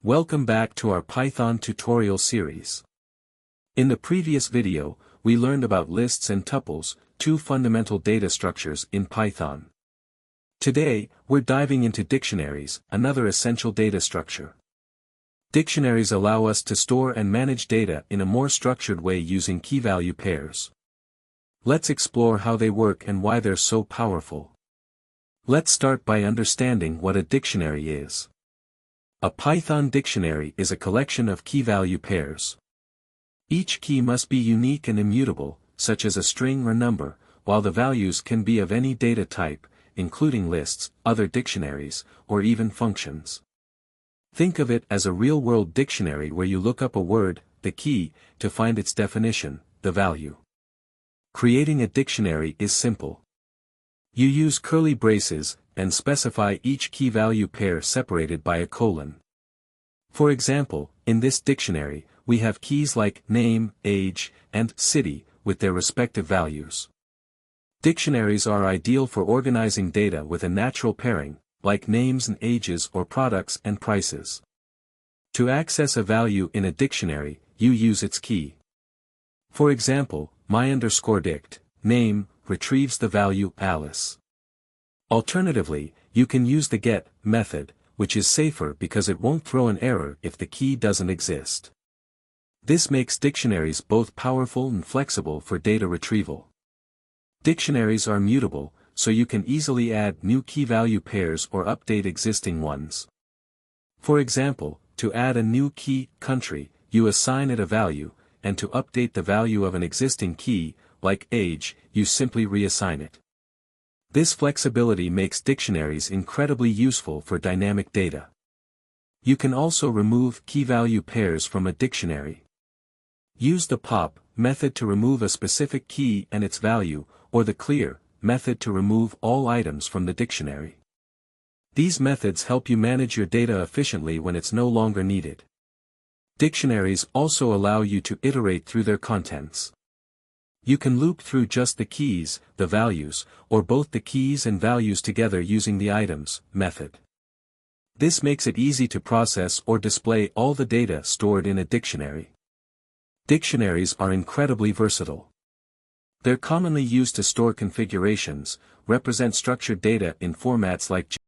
Welcome back to our Python tutorial series. In the previous video, we learned about lists and tuples, two fundamental data structures in Python. Today, we're diving into dictionaries, another essential data structure. Dictionaries allow us to store and manage data in a more structured way using key-value pairs. Let's explore how they work and why they're so powerful. Let's start by understanding what a dictionary is. A Python dictionary is a collection of key-value pairs. Each key must be unique and immutable, such as a string or number, while the values can be of any data type, including lists, other dictionaries, or even functions. Think of it as a real-world dictionary where you look up a word, the key, to find its definition, the value. Creating a dictionary is simple. You use curly braces, and specify each key-value pair separated by a colon. For example, in this dictionary, we have keys like name, age, and city, with their respective values. Dictionaries are ideal for organizing data with a natural pairing, like names and ages or products and prices. To access a value in a dictionary, you use its key. For example, my_dict, name, retrieves the value Alice. Alternatively, you can use the get method, which is safer because it won't throw an error if the key doesn't exist. This makes dictionaries both powerful and flexible for data retrieval. Dictionaries are mutable, so you can easily add new key-value pairs or update existing ones. For example, to add a new key, country, you assign it a value, and to update the value of an existing key, like age, you simply reassign it. This flexibility makes dictionaries incredibly useful for dynamic data. You can also remove key-value pairs from a dictionary. Use the pop method to remove a specific key and its value, or the clear method to remove all items from the dictionary. These methods help you manage your data efficiently when it's no longer needed. Dictionaries also allow you to iterate through their contents. You can loop through just the keys, the values, or both the keys and values together using the items method. This makes it easy to process or display all the data stored in a dictionary. Dictionaries are incredibly versatile. They're commonly used to store configurations, represent structured data in formats like